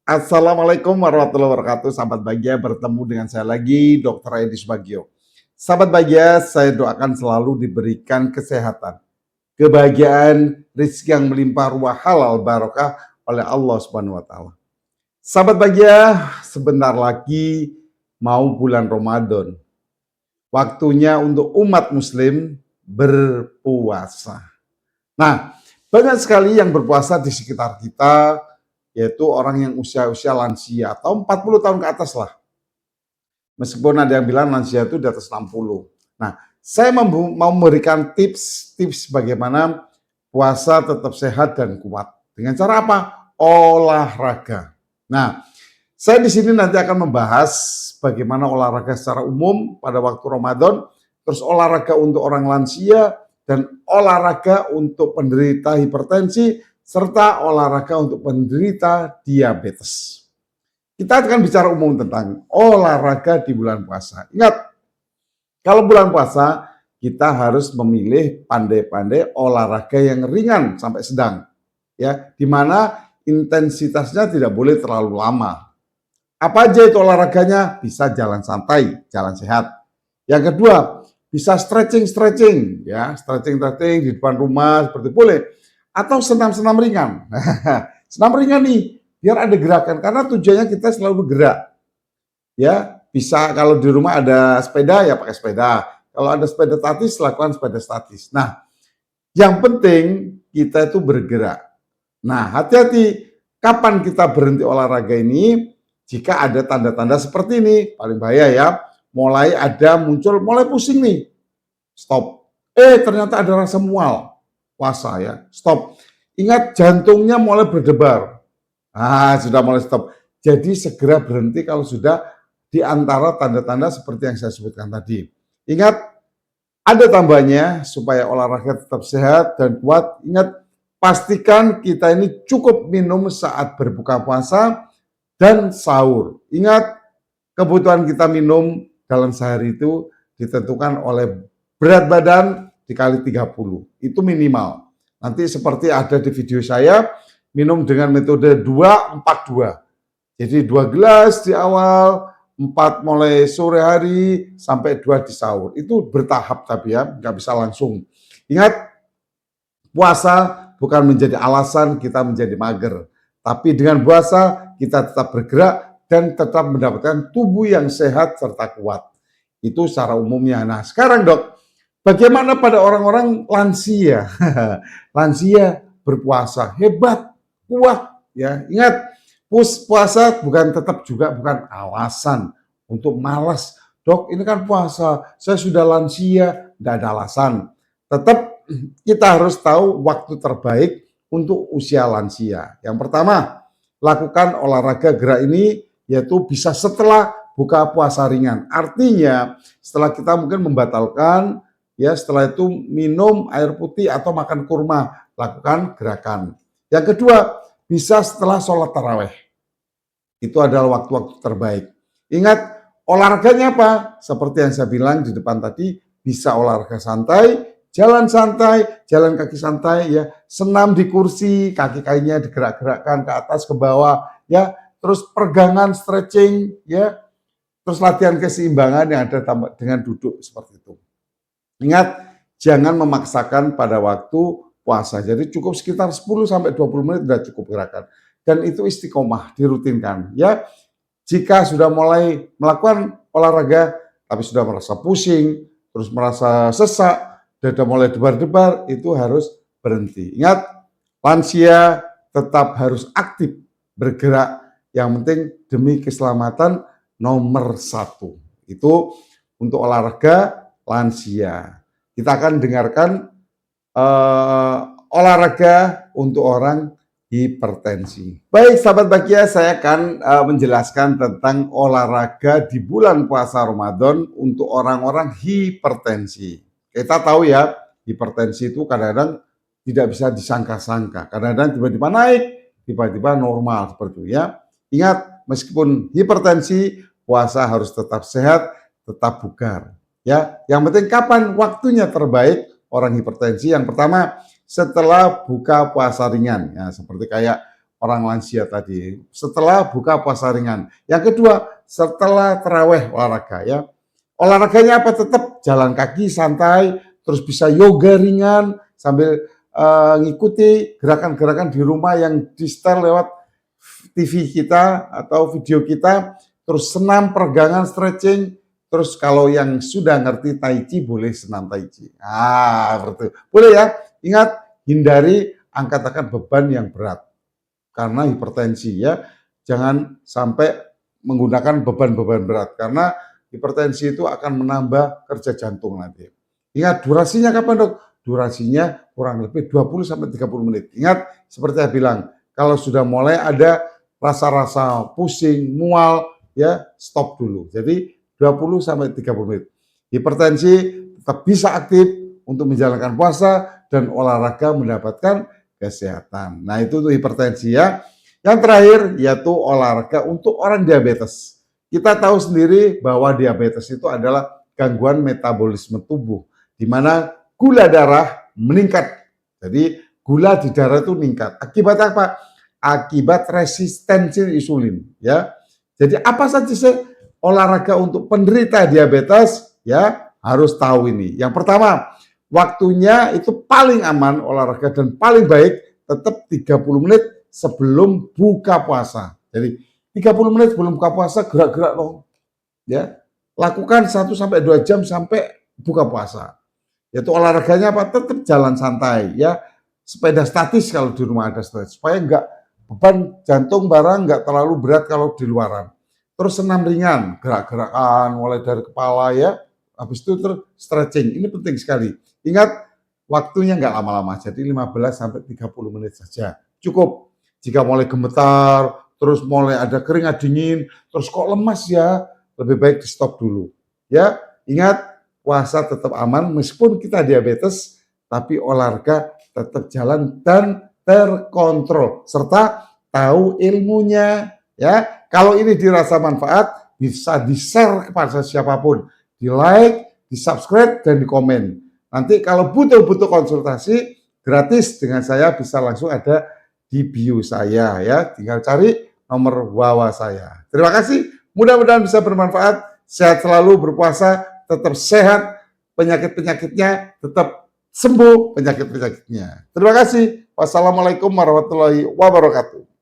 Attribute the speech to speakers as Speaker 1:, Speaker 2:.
Speaker 1: Assalamualaikum warahmatullahi wabarakatuh. Sahabat Bahagia, bertemu dengan saya lagi, Dr. Edi Subagio. Sahabat Bahagia, saya doakan selalu diberikan kesehatan, kebahagiaan, rezeki yang melimpah ruah halal barokah oleh Allah Subhanahu wa taala. Sahabat Bahagia, sebentar lagi mau bulan Ramadan. Waktunya untuk umat muslim berpuasa. Nah, banyak sekali yang berpuasa di sekitar kita, yaitu orang yang usia-usia lansia atau 40 tahun ke atas lah. Meskipun ada yang bilang lansia itu di atas 60. Nah, saya mau memberikan tips-tips bagaimana puasa tetap sehat dan kuat. Dengan cara apa? Olahraga. Nah, saya di sini nanti akan membahas bagaimana olahraga secara umum pada waktu Ramadan, terus olahraga untuk orang lansia, dan olahraga untuk penderita hipertensi, serta olahraga untuk penderita diabetes. Kita akan bicara umum tentang olahraga di bulan puasa. Ingat, kalau bulan puasa kita harus memilih pandai-pandai olahraga yang ringan sampai sedang, ya, di mana intensitasnya tidak boleh terlalu lama. Apa aja itu olahraganya? Bisa jalan santai, jalan sehat. Yang kedua, bisa stretching, ya, stretching di depan rumah seperti boleh. Atau senam-senam ringan. Senam ringan nih, biar ada gerakan karena tujuannya kita selalu bergerak. Ya, bisa kalau di rumah ada sepeda ya pakai sepeda. Kalau ada sepeda statis, lakukan sepeda statis. Nah, yang penting kita itu bergerak. Nah, hati-hati kapan kita berhenti olahraga ini jika ada tanda-tanda seperti ini, paling bahaya ya. Mulai pusing nih. Stop. Ternyata ada rasa mual. Puasa ya. Stop. Ingat jantungnya mulai berdebar. Sudah mulai stop. Jadi segera berhenti kalau sudah di antara tanda-tanda seperti yang saya sebutkan tadi. Ingat, ada tambahnya supaya olahraga tetap sehat dan kuat. Ingat, pastikan kita ini cukup minum saat berbuka puasa dan sahur. Ingat, kebutuhan kita minum dalam sehari itu ditentukan oleh berat badan dikali 30. Itu minimal. Nanti seperti ada di video saya, minum dengan metode 2-4-2. Jadi 2 gelas di awal, 4 mulai sore hari, sampai 2 di sahur. Itu bertahap tapi ya, nggak bisa langsung. Ingat, puasa bukan menjadi alasan kita menjadi mager. Tapi dengan puasa, kita tetap bergerak dan tetap mendapatkan tubuh yang sehat serta kuat. Itu secara umumnya. Nah, sekarang dok, bagaimana pada orang-orang lansia? Lansia berpuasa, hebat, kuat. Ya, ingat, puasa bukan alasan untuk malas. Dok, ini kan puasa, saya sudah lansia, tidak ada alasan. Tetap kita harus tahu waktu terbaik untuk usia lansia. Yang pertama, lakukan olahraga gerak ini yaitu bisa setelah buka puasa ringan. Artinya setelah kita mungkin membatalkan, ya setelah itu minum air putih atau makan kurma, lakukan gerakan. Yang kedua, bisa setelah sholat taraweh. Itu adalah waktu-waktu terbaik. Ingat, olahraganya apa? Seperti yang saya bilang di depan tadi, bisa olahraga santai, jalan kaki santai, ya, senam di kursi, kaki-kakinya digerak-gerakkan ke atas ke bawah, ya, terus peregangan, stretching, ya, terus latihan keseimbangan yang ada dengan duduk seperti itu. Ingat, jangan memaksakan pada waktu puasa. Jadi cukup sekitar 10-20 menit sudah cukup gerakan. Dan itu istiqomah, dirutinkan. Ya, jika sudah mulai melakukan olahraga, tapi sudah merasa pusing, terus merasa sesak, dada mulai debar-debar, itu harus berhenti. Ingat, lansia tetap harus aktif bergerak. Yang penting demi keselamatan nomor 1. Itu untuk olahraga lansia. Kita akan dengarkan olahraga untuk orang hipertensi. Baik sahabat Bahagia, saya akan menjelaskan tentang olahraga di bulan puasa Ramadan untuk orang-orang hipertensi. Kita tahu ya, hipertensi itu kadang-kadang tidak bisa disangka-sangka. Kadang-kadang tiba-tiba naik, tiba-tiba normal seperti itu ya. Ingat, meskipun hipertensi, puasa harus tetap sehat, tetap bugar. Ya, yang penting kapan waktunya terbaik orang hipertensi? Yang pertama, setelah buka puasa ringan, ya seperti kayak orang lansia tadi, setelah buka puasa ringan. Yang kedua, setelah terawih olahraga ya. Olahraganya apa? Tetap jalan kaki santai, terus bisa yoga ringan sambil ngikuti gerakan-gerakan di rumah yang di-setel lewat TV kita atau video kita, terus senam, peregangan, stretching, terus kalau yang sudah ngerti Tai Chi boleh senam Tai Chi. Betul. Boleh ya. Ingat, hindari angkat-angkat beban yang berat karena hipertensi ya. Jangan sampai menggunakan beban-beban berat karena hipertensi itu akan menambah kerja jantung nanti. Ingat, durasinya kapan, Dok? Durasinya kurang lebih 20 sampai 30 menit. Ingat, seperti saya bilang, kalau sudah mulai ada rasa-rasa pusing, mual, ya stop dulu. Jadi 20 sampai 30 menit. Hipertensi tetap bisa aktif untuk menjalankan puasa dan olahraga mendapatkan kesehatan. Nah, itu untuk hipertensi ya. Yang terakhir yaitu olahraga untuk orang diabetes. Kita tahu sendiri bahwa diabetes itu adalah gangguan metabolisme tubuh, di mana gula darah meningkat. Jadi gula di darah itu meningkat. Akibat apa? Akibat resistensi insulin. Ya. Jadi apa saja sih olahraga untuk penderita diabetes? Ya harus tahu ini. Yang pertama, waktunya itu paling aman olahraga dan paling baik tetap 30 menit sebelum buka puasa. Jadi 30 menit sebelum buka puasa gerak-gerak loh. Ya. Lakukan 1 sampai 2 jam sampai buka puasa. Yaitu olahraganya apa? Tetap jalan santai ya. Sepeda statis kalau di rumah ada statis supaya enggak beban jantung barang enggak terlalu berat kalau di luaran. Terus senam ringan, gerak-gerakan mulai dari kepala ya. Habis itu terus stretching. Ini penting sekali. Ingat waktunya enggak lama-lama. Jadi 15 sampai 30 menit saja. Cukup. Jika mulai gemetar, terus mulai ada keringat dingin, terus kok lemas ya, lebih baik di stop dulu. Ya, ingat puasa tetap aman meskipun kita diabetes, tapi olahraga tetap jalan dan terkontrol serta tahu ilmunya ya. Kalau ini dirasa manfaat bisa di-share kepada siapapun, di-like, di-subscribe dan di-komen. Nanti kalau butuh konsultasi gratis dengan saya bisa langsung ada di bio saya ya. Tinggal cari nomor WhatsApp saya. Terima kasih. Mudah-mudahan bisa bermanfaat. Sehat selalu, berpuasa, tetap sehat, penyakit-penyakitnya tetap sembuh penyakit-penyakitnya. Terima kasih. Wassalamualaikum warahmatullahi wabarakatuh.